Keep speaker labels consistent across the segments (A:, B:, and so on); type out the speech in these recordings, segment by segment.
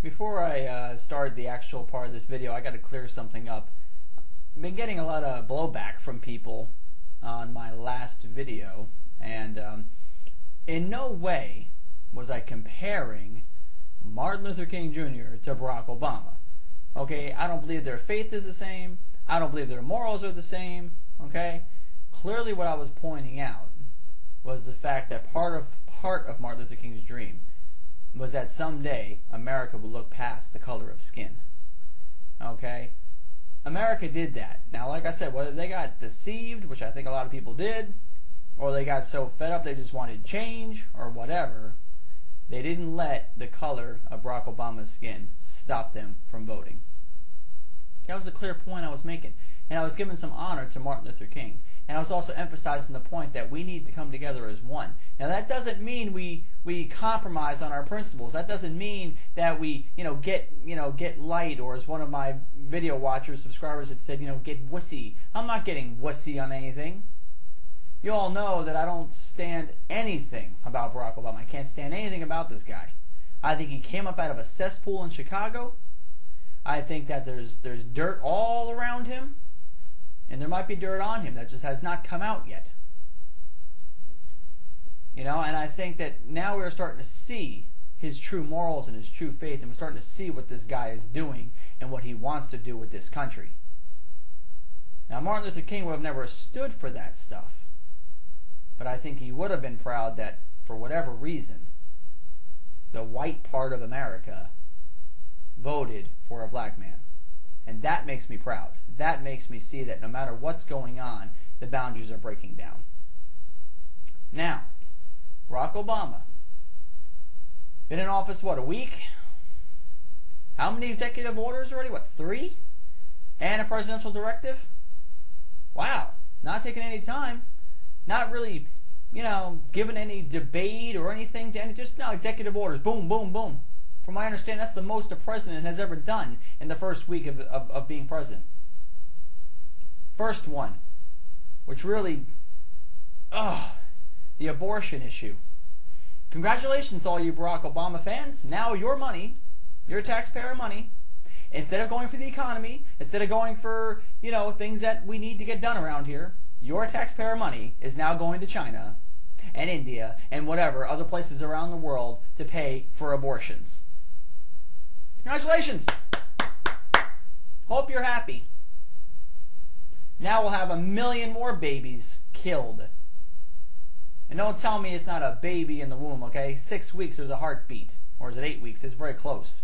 A: Before I start the actual part of this video, I got to clear something up. I've been getting a lot of blowback from people on my last video, and in no way was I comparing Martin Luther King Jr. to Barack Obama. Okay, I don't believe their faith is the same. I don't believe their morals are the same. Okay, clearly what I was pointing out was the fact that part of Martin Luther King's dream was that someday America would look past the color of skin. Okay? America did that. Now, like I said, whether they got deceived, which I think a lot of people did, or they got so fed up they just wanted change, or whatever, they didn't let the color of Barack Obama's skin stop them from voting. That was a clear point I was making. And I was giving some honor to Martin Luther King. And I was also emphasizing the point that we need to come together as one. Now that doesn't mean we compromise on our principles. That doesn't mean that we get light, or as one of my video watchers, subscribers had said, get wussy. I'm not getting wussy on anything. You all know that I don't stand anything about Barack Obama. I can't stand anything about this guy. I think he came up out of a cesspool in Chicago. I think that there's dirt all around him. And there might be dirt on him that just has not come out yet. And I think that now we're starting to see his true morals and his true faith, and we're starting to see what this guy is doing and what he wants to do with this country. Now, Martin Luther King would have never stood for that stuff, but I think he would have been proud that, for whatever reason, the white part of America voted for a black man. And that makes me proud. That makes me see that no matter what's going on, the boundaries are breaking down. Now, Barack Obama. Been in office, a week? How many executive orders already? 3? And a presidential directive? Wow. Not taking any time. Not really, giving any debate or anything to any, just executive orders. Boom, boom, boom. From what I understand, that's the most a president has ever done in the first week of being president. First one, which really, the abortion issue. Congratulations, all you Barack Obama fans. Now your money, your taxpayer money, instead of going for the economy, instead of going for, things that we need to get done around here, your taxpayer money is now going to China and India and whatever other places around the world to pay for abortions. Congratulations! Hope you're happy. Now we'll have 1 million more babies killed. And don't tell me it's not a baby in the womb, okay? 6 weeks there's a heartbeat. Or is it 8 weeks? It's very close.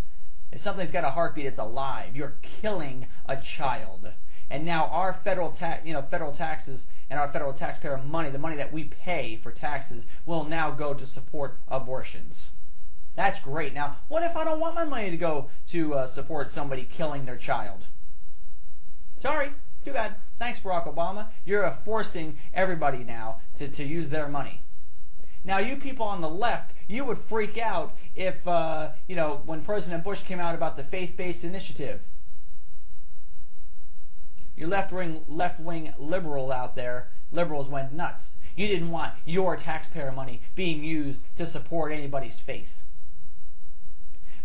A: If something's got a heartbeat, it's alive. You're killing a child. And now our federal taxes and our federal taxpayer money, the money that we pay for taxes, will now go to support abortions. That's great. Now, what if I don't want my money to go to support somebody killing their child? Sorry. Too bad. Thanks, Barack Obama. You're forcing everybody now to use their money. Now, you people on the left, you would freak out if, when President Bush came out about the faith-based initiative. You left-wing liberal out there, liberals went nuts. You didn't want your taxpayer money being used to support anybody's faith.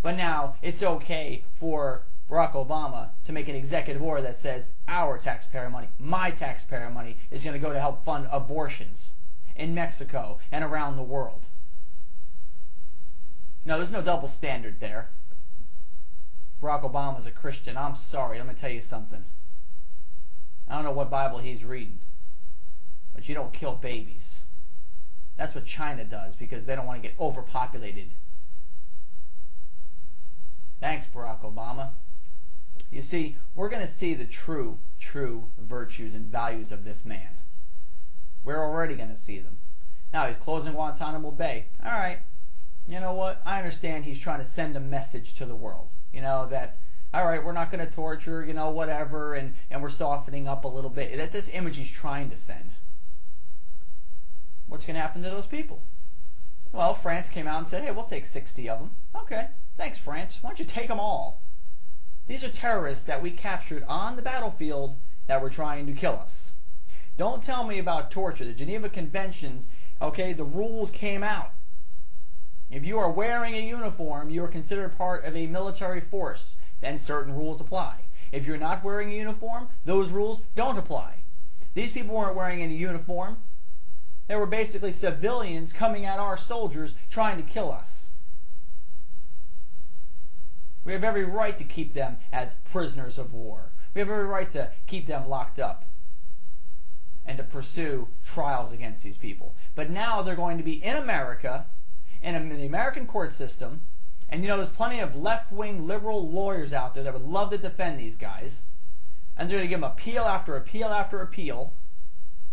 A: But now it's okay for Barack Obama to make an executive order that says our taxpayer money, my taxpayer money, is going to go to help fund abortions in Mexico and around the world. No, there's no double standard there. Barack Obama's a Christian. I'm sorry, let me tell you something. I don't know what Bible he's reading, but you don't kill babies. That's what China does because they don't want to get overpopulated. Thanks, Barack Obama. You see, we're going to see the true virtues and values of this man. We're already going to see them. Now, he's closing Guantanamo Bay. All right. You know what? I understand he's trying to send a message to the world. That, all right, we're not going to torture, whatever, and we're softening up a little bit. That's this image he's trying to send. What's going to happen to those people? Well, France came out and said, hey, we'll take 60 of them. Okay. Thanks, France. Why don't you take them all? These are terrorists that we captured on the battlefield that were trying to kill us. Don't tell me about torture. The Geneva Conventions, okay, the rules came out. If you are wearing a uniform, you are considered part of a military force. Then certain rules apply. If you're not wearing a uniform, those rules don't apply. These people weren't wearing any uniform. They were basically civilians coming at our soldiers trying to kill us. We have every right to keep them as prisoners of war. We have every right to keep them locked up and to pursue trials against these people. But now they're going to be in America, in the American court system, and you know there's plenty of left-wing liberal lawyers out there that would love to defend these guys, and they're going to give them appeal after appeal after appeal.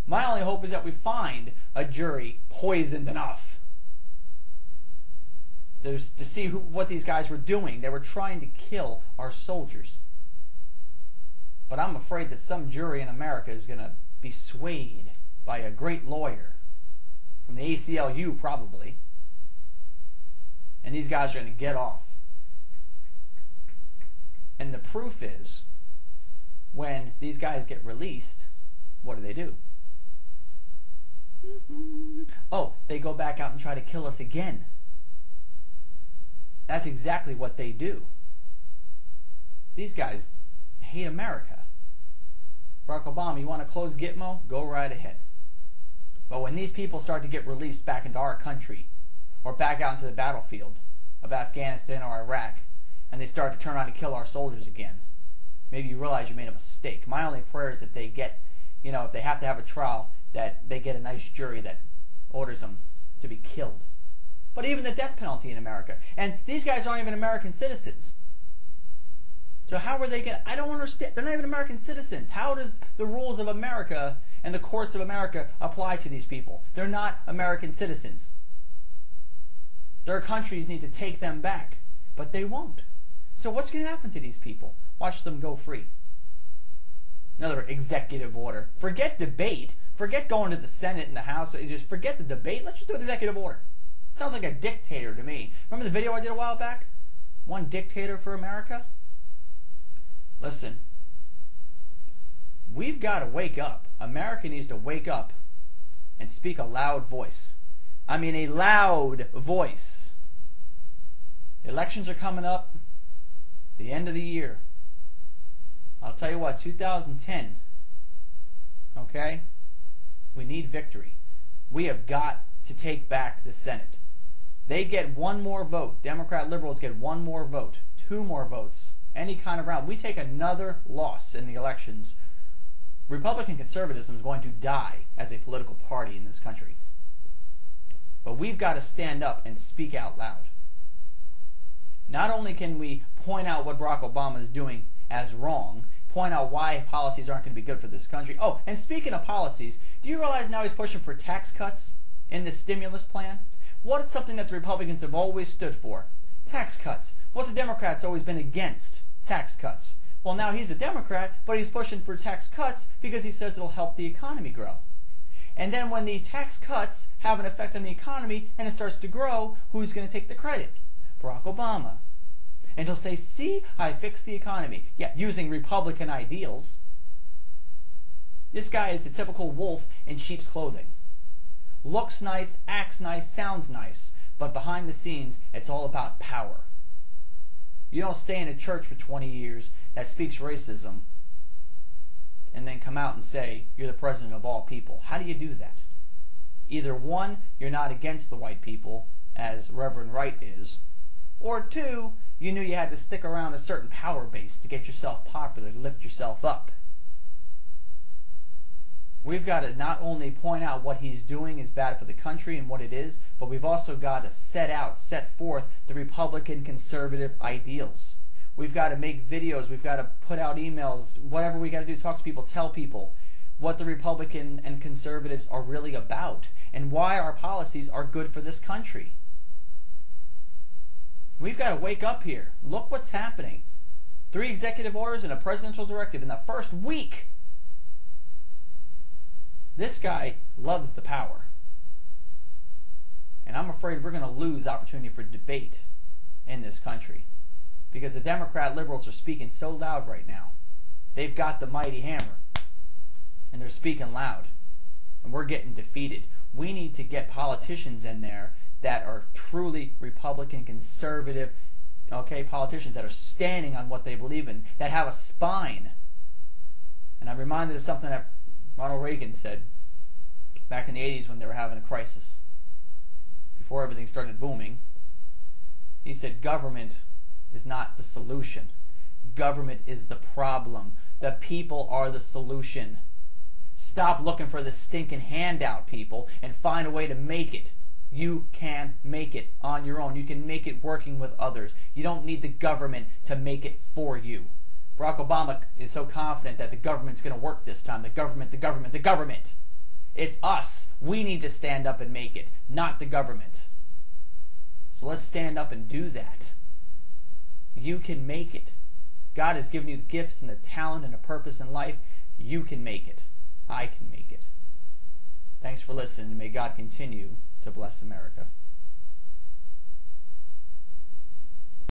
A: My only hope is that we find a jury poisoned enough to see what these guys were doing. They were trying to kill our soldiers. But I'm afraid that some jury in America is going to be swayed by a great lawyer from the ACLU probably. And these guys are going to get off. And the proof is, when these guys get released, what do? Oh, they go back out and try to kill us again. That's exactly what they do. These guys hate America. Barack Obama, you want to close Gitmo? Go right ahead. But when these people start to get released back into our country, or back out into the battlefield of Afghanistan or Iraq, and they start to turn around and kill our soldiers again, maybe you realize you made a mistake. My only prayer is that they get, if they have to have a trial, that they get a nice jury that orders them to be killed. But even the death penalty in America. And these guys aren't even American citizens. So how are they going to... I don't understand. They're not even American citizens. How does the rules of America and the courts of America apply to these people? They're not American citizens. Their countries need to take them back. But they won't. So what's going to happen to these people? Watch them go free. Another executive order. Forget debate. Forget going to the Senate and the House. Just forget the debate. Let's just do an executive order. Sounds like a dictator to me. Remember the video I did a while back? One dictator for America? Listen. We've got to wake up. America needs to wake up and speak a loud voice. I mean a loud voice. The elections are coming up. The end of the year. I'll tell you what, 2010, okay? We need victory. We have got to take back the Senate. They get one more vote. Democrat liberals get one more vote, 2 more votes, any kind of round. We take another loss in the elections. Republican conservatism is going to die as a political party in this country. But we've got to stand up and speak out loud. Not only can we point out what Barack Obama is doing as wrong, point out why policies aren't going to be good for this country. Oh, and speaking of policies, do you realize now he's pushing for tax cuts in this stimulus plan? What is something that the Republicans have always stood for? Tax cuts. What's the Democrats always been against? Tax cuts. Well, now he's a Democrat, but he's pushing for tax cuts because he says it'll help the economy grow. And then when the tax cuts have an effect on the economy and it starts to grow, who's going to take the credit? Barack Obama. And he'll say, see, I fixed the economy. Yeah, using Republican ideals. This guy is the typical wolf in sheep's clothing. Looks nice, acts nice, sounds nice, but behind the scenes, it's all about power. You don't stay in a church for 20 years that speaks racism and then come out and say, you're the president of all people. How do you do that? Either 1, you're not against the white people, as Reverend Wright is, or 2, you knew you had to stick around a certain power base to get yourself popular, to lift yourself up. We've got to not only point out what he's doing is bad for the country and what it is, but we've also got to set forth the Republican conservative ideals. We've got to make videos, we've got to put out emails, whatever we got to do, talk to people, tell people what the Republican and conservatives are really about and why our policies are good for this country. We've got to wake up here. Look what's happening. 3 executive orders and a presidential directive in the first week. This guy loves the power. And I'm afraid we're going to lose opportunity for debate in this country. Because the Democrat liberals are speaking so loud right now. They've got the mighty hammer. And they're speaking loud. And we're getting defeated. We need to get politicians in there that are truly Republican, conservative, politicians that are standing on what they believe in, that have a spine. And I'm reminded of something that Ronald Reagan said back in the 80s when they were having a crisis, before everything started booming. He said, government is not the solution. Government is the problem. The people are the solution. Stop looking for the stinking handout, people, and find a way to make it. You can make it on your own. You can make it working with others. You don't need the government to make it for you. Barack Obama is so confident that the government's going to work this time. The government, the government, the government. It's us. We need to stand up and make it, not the government. So let's stand up and do that. You can make it. God has given you the gifts and the talent and a purpose in life. You can make it. I can make it. Thanks for listening, and may God continue to bless America.